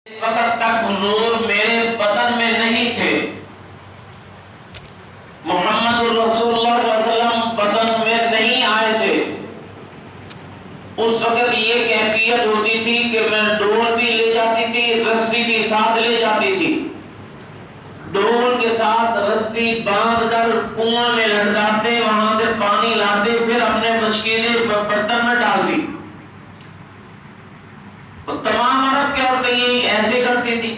اس وقت تک حضور میرے بدن میں نہیں تھے، محمد رسول اللہ صلی اللہ علیہ وسلم بدن میں نہیں آئے تھے۔ اس وقت یہ کیفیت ہوتی تھی کہ میں ڈول بھی لے جاتی تھی، رسی بھی ساتھ لے جاتی تھی، ڈول کے ساتھ رسی باندھ کر کنواں میں لٹکاتے، وہاں سے پانی لاتے، پھر اپنے مشکلے برتن میں ڈال دی۔ تو تمام عرب کی عورتیں یہ ایسے کرتی تھی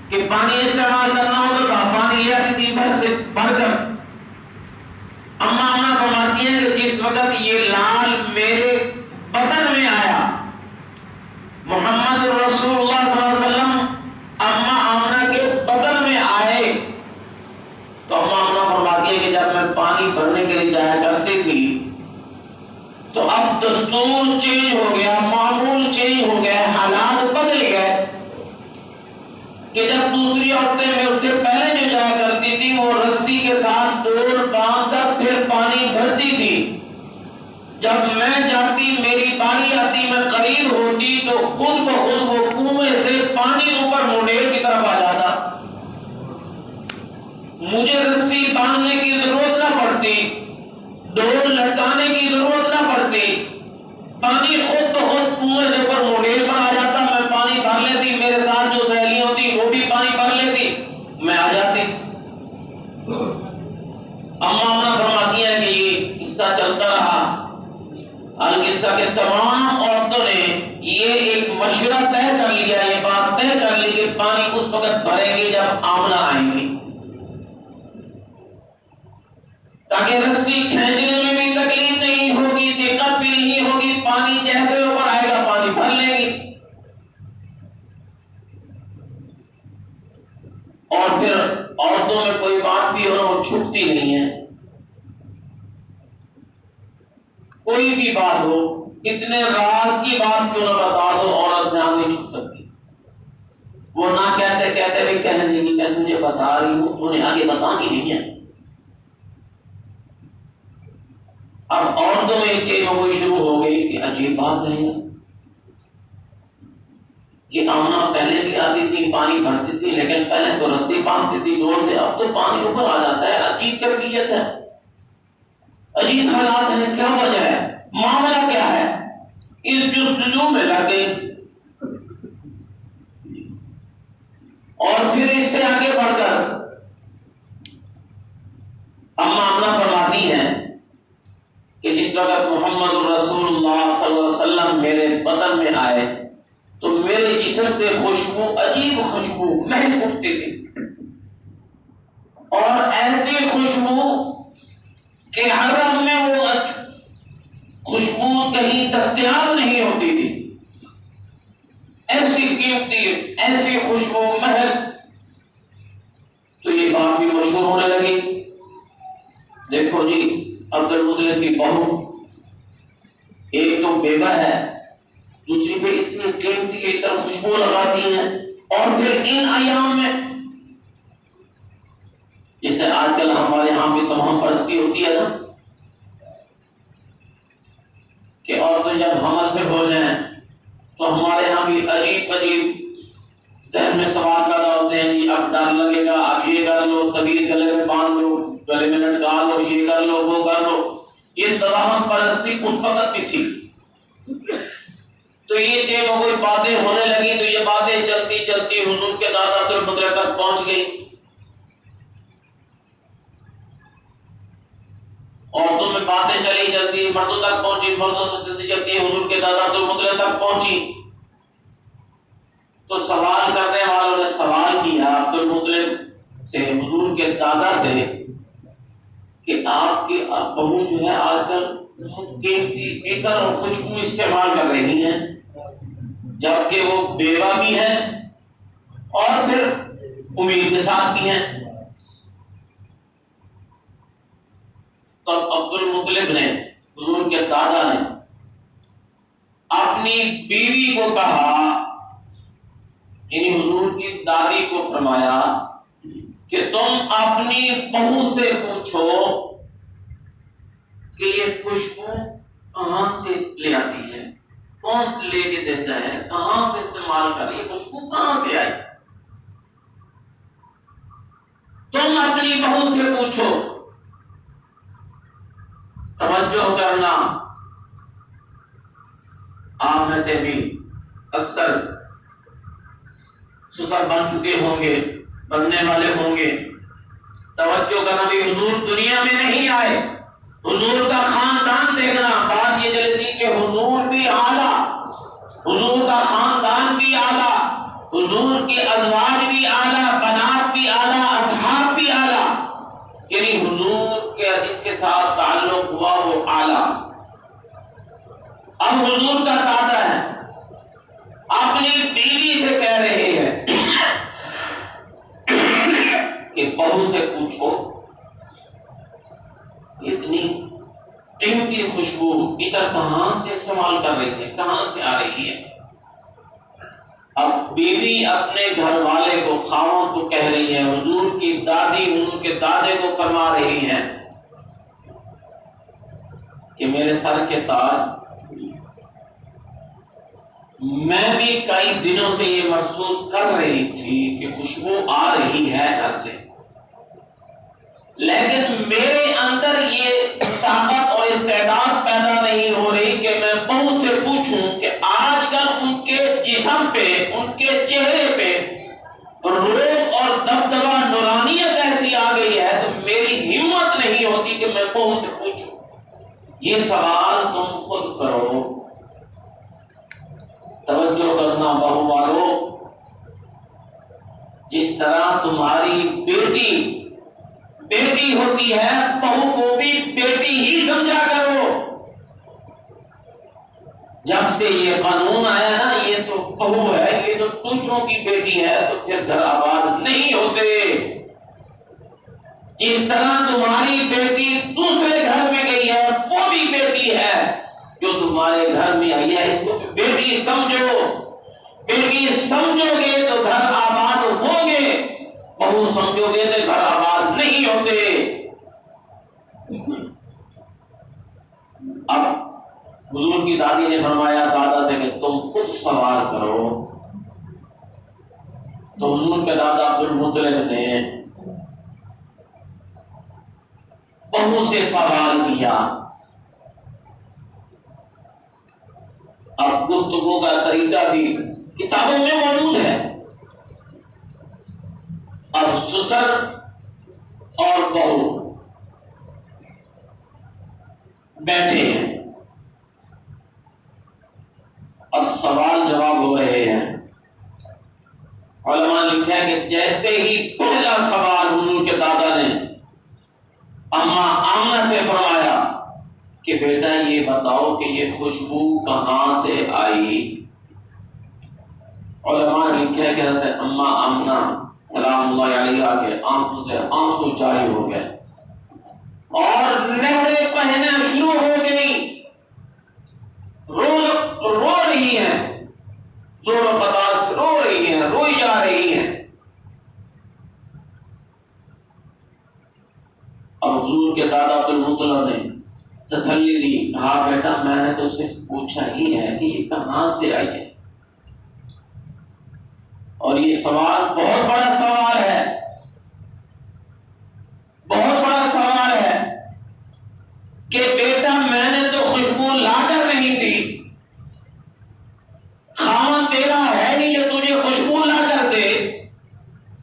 کہ پانی استعمال کرنا ہو تو پانی لے آتی تھی بھر کر۔ اما آمنہ فرماتی ہیں کہ جس وقت یہ لال میرے بدن میں آیا، محمد رسول اللہ صلی اللہ علیہ وسلم اما آمنہ کے بدن میں آئے، تو اما آمنہ فرماتی ہے کہ جب میں پانی بھرنے کے لیے جایا کرتی تھی تو اب دستور چینج ہو گیا، معمول چینج ہو گیا، حالات بدل گئے کہ جب دوسری عورتیں میرے سے پہلے جو جایا کرتی تھی وہ رسی کے ساتھ ڈول باندھ کر پھر پانی بھرتی تھی، جب میں جاتی میری باری آتی میں قریب ہوتی تو خود بخود وہ کنویں سے پانی اوپر منڈیر کی طرف آ جاتا، مجھے رسی باندھنے کی ضرورت نہ پڑتی، ڈول لٹکانے کی ضرورت نہ پڑتی، پانی خود بخود کنویں سے اوپر منڈیر پر آ جاتا، میں پانی بھر لیتی، میرے ساتھ جو سہیلیاں ہوتی وہ بھی پانی بھر لیتی، میں آ جاتی۔ اما آمنہ فرماتی ہیں کہ یہ قصہ چلتا رہا، القصہ کے تمام عورتوں نے یہ ایک مشورہ طے کر لیا، یہ بات طے کر لی کہ پانی اس وقت بھریں گے جب آمنہ آئیں گی، تاکہ رسی کھینچنے میں بھی تکلیف نہیں ہوگی، دقت بھی نہیں ہوگی، پانی جیسے اوپر آئے گا پانی بھر لیں گی۔ اور پھر عورتوں میں کوئی بات بھی ہو وہ چھپتی نہیں ہے، کوئی بھی بات ہو، اتنے راز کی بات کیوں نہ بتا دو، عورت جان نہیں چھپ سکتی، وہ نہ کہتے کہتے بھی کہنے دے گی میں تجھے بتا رہی ہوں، انہیں آگے بتانی نہیں ہے۔ اب عورتوں میں ایک چیز ہوئی شروع ہو گئی کہ عجیب بات ہے کہ آمنہ پہلے بھی آتی تھی پانی بھرتی تھی، لیکن پہلے تو رسی باندھتی تھی ڈول سے، اب تو پانی اوپر آ جاتا ہے، عجیب کیفیت ہے، عجیب حالات ہیں، کیا وجہ ہے، معاملہ کیا ہے؟ اس جستجو میں لگ گئی اور پھر اس سے آگے بڑھ کر اما آمنہ فرماتی ہیں کہ جس وقت محمد رسول اللہ صلی اللہ علیہ وسلم میرے بدن میں آئے تو میرے جسم سے خوشبو، عجیب خوشبو مہک اٹھتی تھی، اور ایسی خوشبو کہ حرم میں وہ خوشبو کہیں دستیاب نہیں ہوتی تھی، ایسی قیمتی ایسی خوشبو مہک۔ تو یہ بات بھی مشہور ہونے لگی، دیکھو جی عبد المطلب کی بہو ایک تو بیوہ ہے، دوسری پہ اتنی قیمتی کی طرف خوشبو لگاتی ہیں، اور پھر ان ایام میں جیسے آج کل ہمارے ہاں بھی تمام پرستی ہوتی ہے نا کہ عورتیں جب حمل سے ہو جائیں تو ہمارے ہاں بھی عجیب عجیب ذہن میں سوال پیدا ہوتے ہیں، جی اب ڈر لگے گا، اب یہ کر لو، طویل گلے میں باندھ لو، گلے میں لٹکا لو، یہ کر لو، وہ کر لو، یہ تمام پرستی اس وقت بھی تھی۔ تو یہ چیز کوئی باتیں ہونے لگی تو یہ باتیں چلتی چلتی حضور کے دادا عبد المطلب تک پہنچ گئی، عورتوں میں باتیں چلی چلتی مردوں تک پہنچی، مردوں سے چلتی چلتی حضور کے دادا عبد المطلب تک پہنچی۔ تو سوال کرنے والوں نے سوال کیا عبد المطلب سے، حضور کے دادا سے، کہ آپ کی بہو جو ہے آج کل بہت قیمتی عطر اور خوشبو استعمال کر رہی ہیں، جبکہ وہ بیوہ بھی ہیں اور پھر امید کے ساتھ بھی ہیں۔ تو عبد المطلب نے، حضور کے دادا نے اپنی بیوی کو کہا، یعنی حضور کی دادی کو فرمایا کہ تم اپنی بہو سے پوچھو کہ یہ خوشبو کہاں سے لے آتی ہے، کون لے کے دیتا ہے، کہاں سے استعمال کر رہی ہے، خوشبو کہاں سے آئی؟ تم اپنی بہو سے پوچھو۔ توجہ کرنا، آپ میں سے بھی اکثر سسر بن چکے ہوں گے، بننے والے ہوں گے۔ توجہ کرنا بھی، حضور دنیا میں نہیں آئے، حضور کا خاندان دیکھنا۔ بات یہ چلتی کہ حضور بھی اعلیٰ، حضور کا خاندان بھی اعلیٰ، حضور کی ازواج بھی اعلیٰ، بنات بھی اعلیٰ، اصحاب بھی اعلیٰ، یعنی حضور کے جس کے ساتھ تعلق ہوا وہ اعلیٰ۔ اب حضور کا دادا ہے، اپنی بیوی سے کہہ رہے ہیں کہ بہو سے پوچھو اتنی قیمتی خوشبو ادھر کہاں سے استعمال کر رہی ہے، کہاں سے آ رہی ہے؟ اب بیوی اپنے گھر والے کو، خاوند کو کہہ رہی ہے، حضور کی دادی حضور کے دادے کو فرما رہی ہیں کہ میرے سر کے ساتھ میں بھی کئی دنوں سے یہ محسوس کر رہی تھی کہ خوشبو آ رہی ہے گھر سے، لیکن میرے اندر یہ طاقت اور استعداد پیدا نہیں ہو رہی کہ میں بہو سے پوچھوں کہ آج کل ان کے جسم پہ، ان کے چہرے پہ روب اور دبدبہ، نورانیت ایسی آ گئی ہے تو میری ہمت نہیں ہوتی کہ میں بہو سے پوچھوں۔ یہ سوال تم خود کرو۔ توجہ کرنا بہو والو، جس طرح تمہاری بیٹی بیٹی ہوتی ہے، بہو کو بھی بیٹی ہی سمجھا کرو۔ جب سے یہ قانون آیا نا، یہ تو بہو ہے، یہ تو دوسروں کی بیٹی ہے، تو پھر گھر آباد نہیں ہوتے۔ جس طرح تمہاری بیٹی دوسرے گھر میں گئی ہے، وہ بھی بیٹی ہے جو تمہارے گھر میں آئی ہے، اس کو بیٹی سمجھو۔ بیٹی سمجھو گے تو گھر آباد ہوں گے، بہو سمجھو گے تو گھر آباد نہیں ہوتے۔ اب حضور کی دادی نے فرمایا دادا سے کہ تم خود سوال کرو، تو حضور کے دادا عبد المطلب نے بہو سے سوال کیا۔ اب گفتگو کا طریقہ بھی کتابوں میں موجود ہے۔ اب سسر اور بہو بیٹھے ہیں، اب سوال جواب ہو رہے ہیں۔ علماء نے لکھا ہے کہ جیسے ہی پہلا سوال حضور کے دادا نے اماں آمنہ سے فرمایا کہ بیٹا یہ بتاؤ کہ یہ خوشبو کہاں سے آئی، علماء نے لکھا ہے کہ حضرت اماں آمنہ سلام اللہ علیہا کے آنکھوں سے آنسو جاری ہو گئے اور نہریں بہنا شروع ہو گئی، رو رہی ہیں، زور و قطع رو رہی ہیں، روئی جا رہی ہیں۔ اب حضور کے دادا عبد المطلب نے تسلی دی، کہا بیٹا میں نے تو صرف پوچھا ہی ہے کہ یہ کہاں سے آئی ہے، اور یہ سوال بہت بڑا سوال ہے، بہت بڑا سوال ہے کہ بیٹا میں نے تو خوشبو لا کر نہیں دی، خاوند تیرا ہے نہیں جو تجھے خوشبو لا کر دے،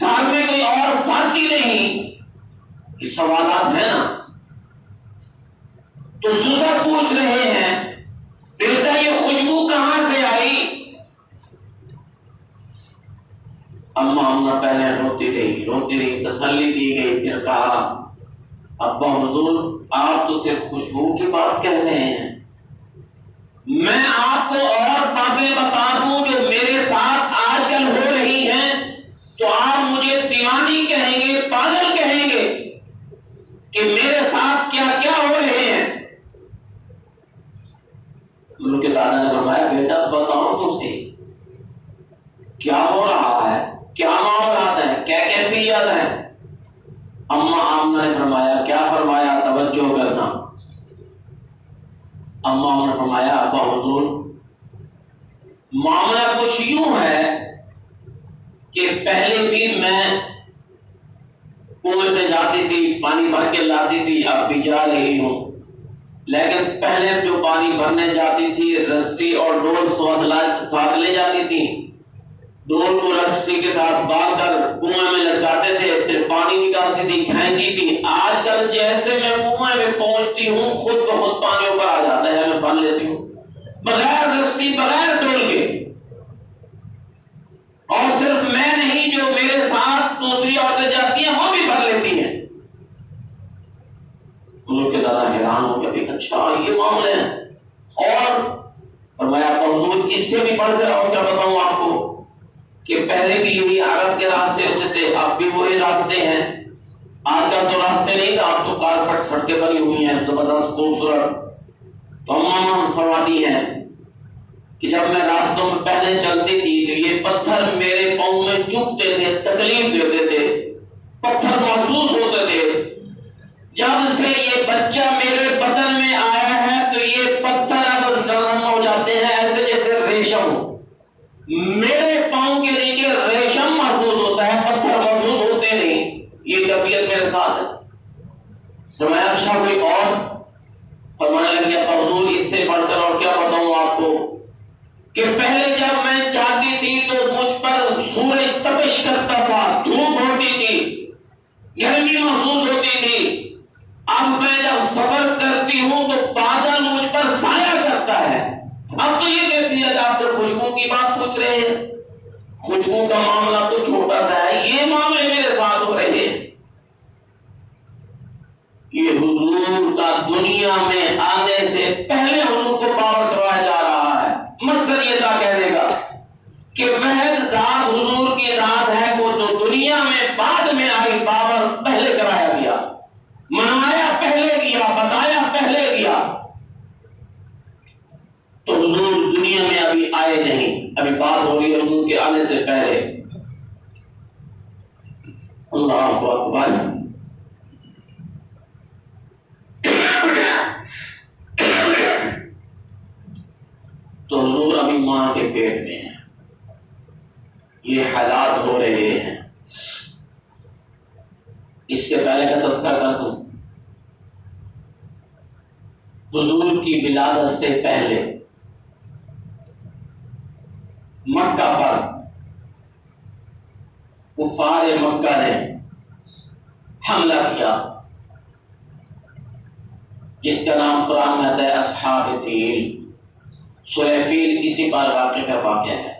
گھر میں کوئی اور فرق ہی نہیں۔ یہ سوالات ہیں نا، تو سسر پوچھ رہے ہیں بیٹا یہ خوشبو کہاں سے آئی؟ اماں آمنہ پہلے روتی رہی، تسلی دی گئی، پھر کہا ابا حضور آپ تو صرف خوشبو کی بات کہہ رہے ہیں، میں آپ کو اور باتیں بتا دوں جو میرے ساتھ آج کل ہو رہی ہیں تو آپ مجھے دیوانی کہیں گے، پاگل کہیں گے کہ میرے ساتھ کیا کیا ہو رہے ہیں۔ ان کے دادا نے فرمایا بیٹا بتاؤ تو صحیح کیا ہو رہا ہے، کیا معاملات ہیں، کیا کیفیت ہے؟ اماں آمنہ نے فرمایا، کیا فرمایا؟ توجہ کرنا۔ اماں نے فرمایا ابا حضور معاملہ کچھ یوں ہے کہ پہلے بھی میں کنویں سے جاتی تھی، پانی بھر کے لاتی تھی، اب بھی جا رہی ہوں، لیکن پہلے جو پانی بھرنے جاتی تھی رسی اور ڈول ساتھ لے جاتی تھی، ڈول کو رسی کے ساتھ باندھ کر کنویں میں لٹکاتے تھے، پھر پانی نکالتی تھی، کھینچتی تھی۔ آج کل جیسے میں کنویں میں پہنچتی ہوں خود بخود پانی اوپر آ جاتا ہے، میں بھر لیتی ہوں بغیر رسی بغیر ڈول کے۔ اور صرف میں نہیں، جو میرے ساتھ دوسری عورتیں جاتی ہیں وہ بھی بھر لیتی ہیں۔ حضور کے دادا حیران ہو گئے، اچھا یہ معاملہ ہے۔ اور فرمایا حضور اس سے بھی بڑھ کر اور کیا بتاؤں آپ کو کہ پہلے بھی یہی عرب کے راستے ہوتے تھے، اب بھی وہی راستے ہیں۔ آج کل تو راستے نہیں تھا، اب تو کارپٹ سڑکیں بنی ہوئی ہیں زبردست خوبصورت۔ تو ہم فرماتی ہیں کہ جب میں راستوں میں پہلے چلتی تھی تو یہ پتھر میرے پاؤں میں چبھتے تھے، تکلیف دیتے تھے، پتھر محسوس ہوتے تھے۔ جب سے یہ بچہ میرے بدن میں آیا ہے تو یہ پتھر اب نرم ہو جاتے ہیں، ایسے جیسے ریشم ہو۔ میرے پاؤں کے نیچے ریشم محسوس ہوتا ہے، پتھر محسوس ہوتے نہیں۔ یہ کیفیت میرے ساتھ ہے۔ فرمایا اچھا کوئی اور؟ فرمانے لگے حضور اس سے بڑھ کر اور کیا بتاؤں آپ کو کہ پہلے جب میں جاتی تھی تو مجھ پر سورج تپش کرتا تھا، دھوپ ہوتی تھی، گرمی محسوس ہوتی تھی۔ اب میں جب سفر کرتی ہوں تو بادل مجھ پر سایہ کرتا ہے۔ اب تو یہ کیفیت، آپ سے خوشبو کی بات پوچھ رہے ہیں، خوشبو کا معاملہ تو چھوٹا سا ہے، یہ معاملے میرے ساتھ ہو رہے ہیں۔ یہ حضور کا دنیا میں آنے سے پہلے حضور کو پاور کروایا جا رہا ہے۔ مقصد یہ تھا کہنے کا کہ محض ذات حضور کی ذات ہے، وہ جو دنیا میں بعد میں آئی، پاور پہلے کرایا گیا، منوایا پہلے گیا، بتایا پہلے گیا۔ تو حضور دنیا میں ابھی آئے نہیں، ابھی بات ہو رہی ہے حضور کے آنے سے پہلے۔ اللہ اکبر۔ تو حضور ابھی ماں کے پیٹ میں ہیں، یہ حالات ہو رہے ہیں۔ اس سے پہلے کا تذکرہ کر دوں، حضور کی ولادت سے پہلے مکہ پر کفار مکہ نے حملہ کیا، جس کا نام قرآن میں آتا ہے اصحاب فیل۔ سورہ فیل اسی پر واقع ہے۔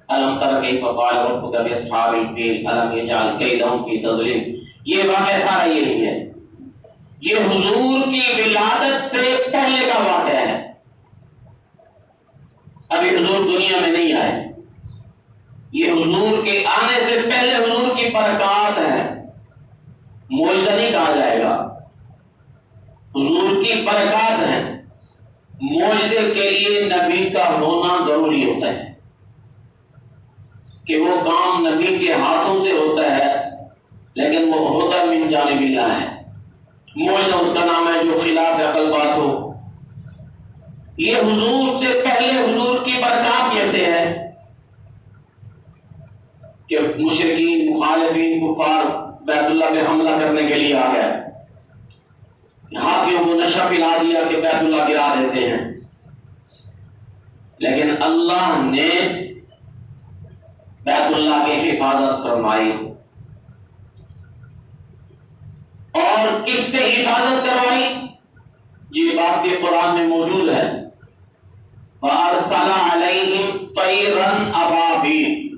الم تر کیف فعل ربک باصحاب الفیل الم یجعل کیدہم فی تضلیل۔ یہ واقعہ سارا یہی ہے، یہ حضور کی ولادت سے پہلے کا واقعہ ہے۔ ابھی حضور دنیا میں نہیں آئے، یہ حضور کے آنے سے پہلے حضور کی برکات ہے، معجزہ نہیں کہا جائے گا، حضور کی برکات ہے۔ معجزے کے لیے نبی کا ہونا ضروری ہوتا ہے کہ وہ کام نبی کے ہاتھوں سے ہوتا ہے، لیکن وہ ہوتا من جانب اللہ ہے۔ معجزہ اس کا نام ہے جو خلاف عقل بات ہو۔ یہ حضور سے پہلے حضور کی برکات کیسے ہے کہ مشرکین مخالفین کفار بیت اللہ پہ حملہ کرنے کے لیے آ گئے، ہاتھیوں کو نشہ پلا دیا کہ بیت اللہ گرا دیتے ہیں، لیکن اللہ نے بیت اللہ کی حفاظت فرمائی۔ اور کس سے حفاظت کروائی؟ یہ بات بھی قرآن میں موجود ہے، فَأَرْسَلَ عَلَيْهِمْ طَيْرًا أَبَابِيلَ،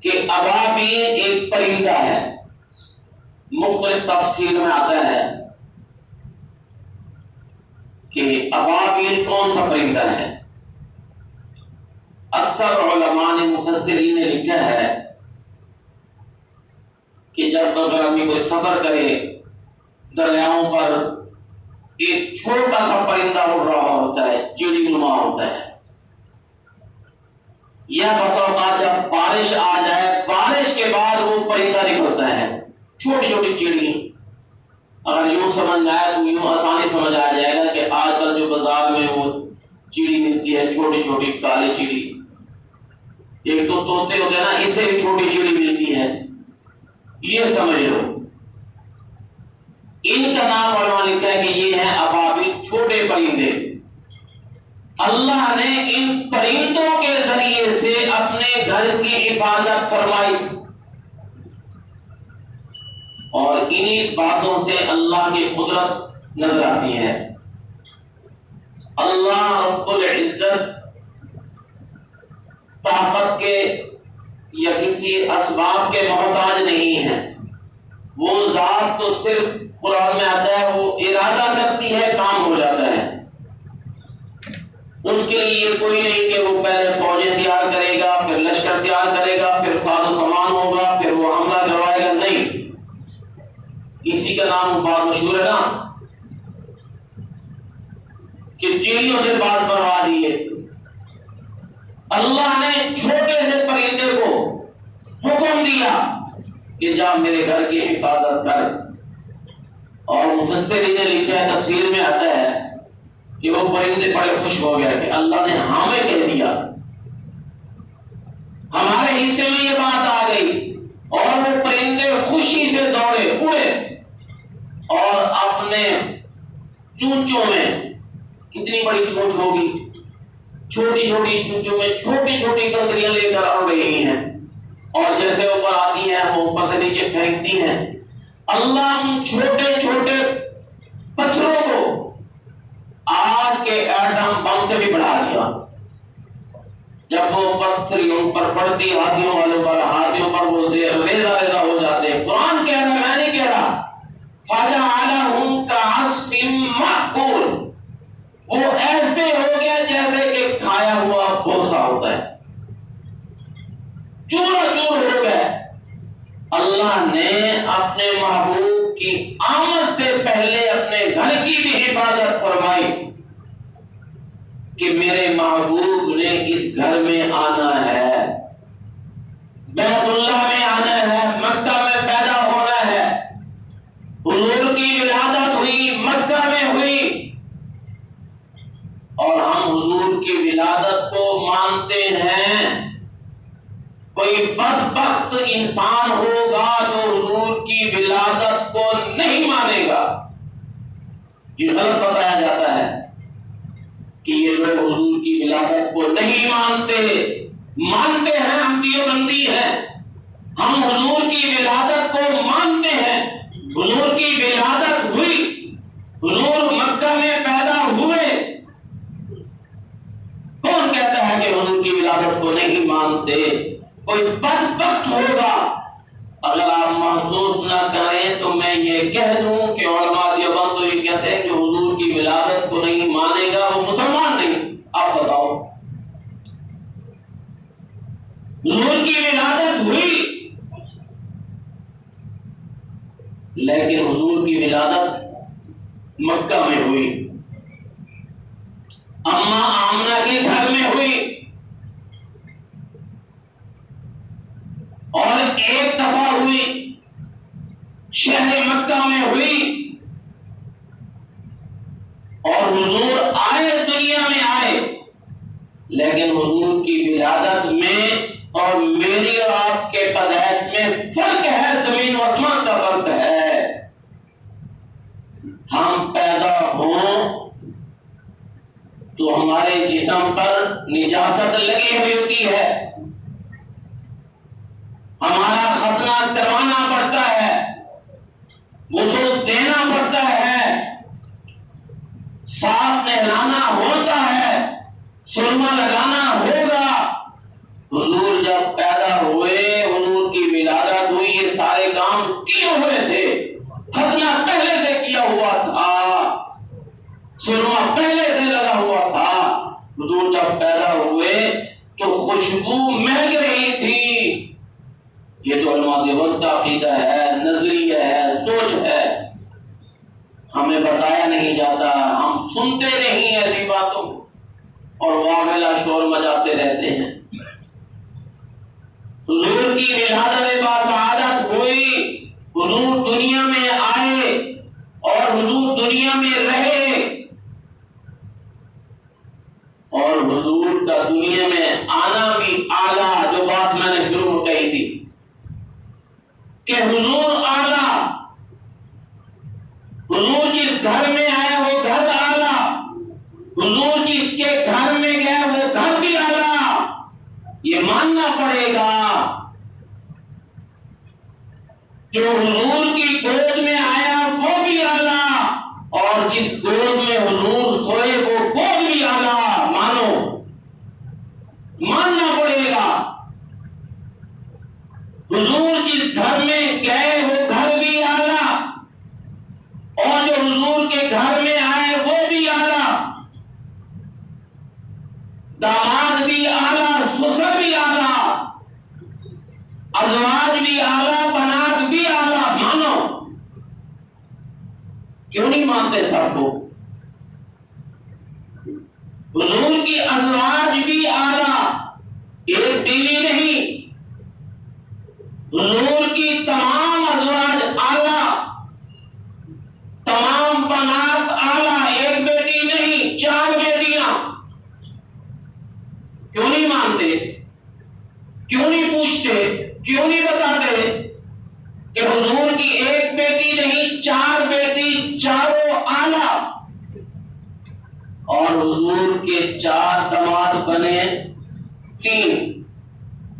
کہ ابابیل ایک پرندہ ہے۔ مختلف تفسیر میں آتا ہے کہ ابابیل کون سا پرندہ ہے۔ اکثر علماء نے مفسرین نے لکھا ہے کہ جب اگر آدمی کوئی سفر کرے دریاؤں پر، ایک چھوٹا سا پرندہ اڑ رہا ہوتا ہے، چڑی نما ہوتا ہے، یا بسا اوقات جب بارش آ جائے، بارش کے بعد وہ پرندہ نکلتا ہے، چھوٹی چھوٹی چڑی۔ اگر یوں سمجھ آئے تو یوں آسانی سمجھ آ جائے گا کہ آج کل جو بازار میں وہ چڑی ملتی ہے، چھوٹی چھوٹی کالی چڑی، ایک تو طوطے ہوتے ہیں نا، اس سے بھی چھوٹی چڑی ملتی ہے، یہ سمجھ لو۔ ان کا نام علماء نے لکھا ہے کہ یہ ہیں ابابیل، چھوٹے پرندے۔ اللہ نے ان پرندوں کے ذریعے سے اپنے گھر کی حفاظت فرمائی، اور انہی باتوں سے اللہ کی قدرت نظر آتی ہے۔ اللہ رب العزت طاقت کے یا کسی اسباب کے محتاج نہیں ہے، وہ ذات تو صرف قرآن میں آتا ہے وہ ارادہ کرتی ہے، کام ہو جاتا ہے۔ اس کے لیے کوئی نہیں کہ وہ پہلے فوجیں تیار کرے گا، پھر لشکر تیار کرے گا، پھر ساز و سامان ہوگا، پھر وہ حملہ کروائے گا، نہیں۔ اسی کا نام بات مشہور ہے نا کہ چڑیوں سے بات کروا دیے۔ اللہ نے چھوٹے سے پرندے کو حکم دیا کہ جا میرے گھر کی حفاظت کر، اور مفسرین نے لکھا ہے، تفسیر میں آتا ہے کہ وہ پرندے بڑے خوش ہو گئے کہ اللہ نے ہمیں کہہ دیا، ہمارے حصے میں یہ بات آ گئی، اور وہ پرندے خوشی سے دوڑے اڑے اور اپنے چونچوں میں، کتنی بڑی چونچ ہوگی، چھوٹی چھوٹی چونچوں میں چھوٹی چھوٹی کنکریاں لے کر اڑ رہی ہیں، اور جیسے اوپر آتی ہیں وہ اوپر سے نیچے پھینکتی ہیں۔ اللہ ان چھوٹے چھوٹے پتھروں کو آج کے ایٹم بم سے بھی بڑھا دیا۔ جب وہ پتھریوں پر پڑتی ہاتھیوں والوں پر، ہاتھیوں پر وہ ریزہ ریزہ ہو جاتے ہیں۔ قرآن کہہ رہا، میں نہیں کہہ رہا، فَجَعَلَهُمْ كَعَصْفٍ مَّأْكُولٍ، وہ ایسے ہو گیا جیسے کہ کھایا ہوا بھوسا ہوتا ہے، چورا چور ہو گئے۔ اللہ نے اپنے محبوب کی آمد سے پہلے اپنے گھر کی بھی حفاظت فرمائی کہ میرے محبوب نے اس گھر میں آنا ہے، بیت اللہ میں آنا ہے، مکہ میں پیدا ہونا ہے۔ حضور کی ولادت ہوئی مکہ میں ہوئی، اور ہم حضور کی ولادت کو مانتے ہیں۔ کوئی بدبخت انسان ہوگا جو حضور کی ولادت کو نہیں مانے گا۔ یہ غلط بتایا جاتا ہے کہ یہ لوگ حضور کی ولادت کو نہیں مانتے ہیں، ہم دیوبندی ہیں، ہم حضور کی ولادت کو مانتے ہیں۔ حضور کی ولادت ہوئی، حضور مکہ میں پیدا ہوئے، کون کہتا ہے کہ حضور کی ولادت کو نہیں مانتے؟ کوئی بدبخت ہوگا۔ اگر آپ محسوس نہ کریں تو میں یہ کہہ دوں کہ علماء دیوبند تو یہ کہتے ہیں کہ حضور کی ولادت کو نہیں مانے گا وہ مسلمان نہیں۔ آپ بتاؤ، حضور کی ولادت ہوئی لیکن حضور کی ولادت مکہ میں ہوئی، اماں آمنہ کے گھر میں ہوئی، اور ایک دفعہ ہوئی شہر مکہ میں ہوئی، اور حضور آئے دنیا میں آئے، لیکن حضور کی ولادت میں اور میری اور آپ کے پیدائش میں فرق ہے، زمین و آسمان کا فرق ہے۔ ہم پیدا ہوں تو ہمارے جسم پر نجاست لگی ہوئی ہوتی ہے، ہمارا ختنہ کروانا پڑتا ہے، غسل دینا پڑتا ہے، صاف نہلانا ہوتا ہے، سرما لگانا ہوگا۔ حضور جب پیدا ہوئے، حضور کی ولادت ہوئی، یہ سارے کام کیے ہوئے تھے، ختنہ پہلے سے کیا ہوا تھا، سرما پہلے سے لگا ہوا تھا۔ حضور جب پیدا ہوئے تو خوشبو مہک رہی تھی۔ یہ تو علماء دیوبند کا عقیدہ ہے، نظریہ ہے، سوچ ہے، ہمیں بتایا نہیں جاتا، ہم سنتے نہیں ایسی باتوں اور واویلا شور مچاتے رہتے ہیں۔ حضور کی ولادت باسعادت ہوئی، حضور دنیا میں آئے اور حضور دنیا میں رہے، اور حضور کا دنیا میں آنا بھی اعلیٰ جو کہ حضور اعلیٰ، حضور جس گھر میں آئے وہ گھر اعلیٰ، حضور جس کے گھر میں گئے وہ گھر بھی اعلیٰ، یہ ماننا پڑے گا۔ جو حضور کی گود میں آیا وہ بھی اعلیٰ، اور جس گود میں حضور سوئے وہ گود بھی اعلیٰ، ماننا پڑے گا۔ حضور جس گھر میں گئے وہ گھر بھی اعلیٰ، اور جو حضور کے گھر میں آئے وہ بھی اعلیٰ، داماد بھی اعلیٰ، سسر بھی اعلیٰ، ازواج بھی اعلیٰ، بنات بھی اعلیٰ، مانو۔ کیوں نہیں مانتے سب کو؟ حضور کی ازواج بھی اعلیٰ، ایک بیوی نہیں، حضور کی تمام ازواج اعلیٰ، تمام بنات اعلیٰ، ایک بیٹی نہیں 4 بیٹیاں۔ کیوں نہیں مانتے؟ کیوں نہیں پوچھتے؟ کیوں نہیں بتاتے کہ حضور کی ایک بیٹی نہیں 4 بیٹی، چاروں اعلیٰ، اور حضور کے 4 داماد بنے 3،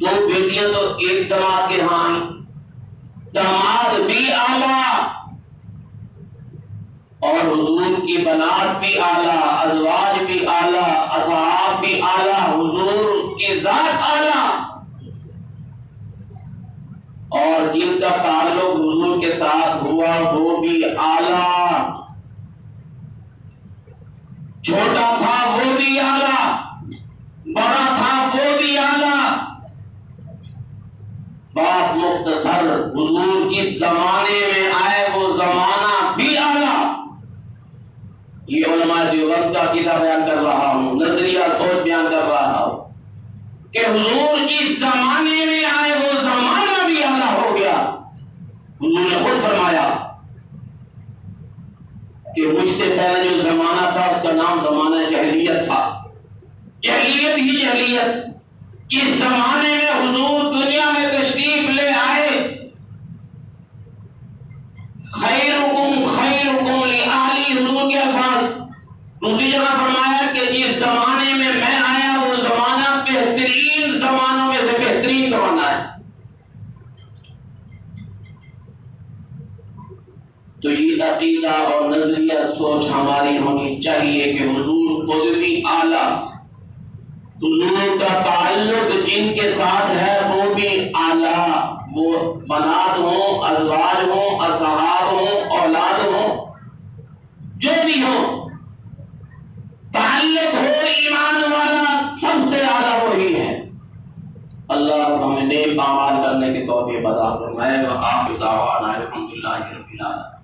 2 بیٹیاں تو ایک داماد کے ہاں آئیں، داماد بھی اعلیٰ، اور حضور کی بنات بھی اعلیٰ، ازواج بھی اعلیٰ، اصحاب بھی اعلیٰ، حضور کی ذات اعلیٰ، اور جن کا تعلق حضور کے ساتھ ہوا وہ بھی اعلیٰ، چھوٹا تھا وہ بھی اعلیٰ، بڑا تھا وہ بھی اعلیٰ۔ بات مختصر، حضور جس زمانے میں آئے وہ زمانہ بھی اعلیٰ۔ یہ علماء دیوبند کا عقیدہ بیان کر رہا ہوں، نظریہ سوچ بیان کر رہا ہوں کہ حضور جس زمانے میں آئے وہ زمانہ بھی اعلیٰ ہو گیا۔ حضور نے خود فرمایا کہ مجھ سے پہلے جو زمانہ تھا اس کا نام زمانہ جہلیت تھا، جہلیت ہی جہلیت۔ جس زمانے میں حضور دنیا میں تشریف لے آئے، خیرکم خیرکم لأہلی، حضور کے الفاظ۔ دوسری جگہ فرمایا کہ جس زمانے میں میں آیا وہ زمانہ بہترین زمانوں میں سے بہترین زمانہ ہے۔ تو یہ عقیدہ اور نظریہ سوچ ہماری ہونی چاہیے کہ حضور خود بھی اعلیٰ، حضور کا تعلق جن کے ساتھ ہے وہ بھی اعلیٰ، وہ بنات ہوں، ازواج ہوں، اصحاب ہوں، اولاد ہوں، جو بھی ہوں، تعلق ہو ایمان والا، سب سے اعلیٰ وہی ہے۔ اللہ ہمیں نیک اعمال کرنے کی توفیق عطا فرمائے۔ وآخر دعوانا الحمدللہ رب العالمین۔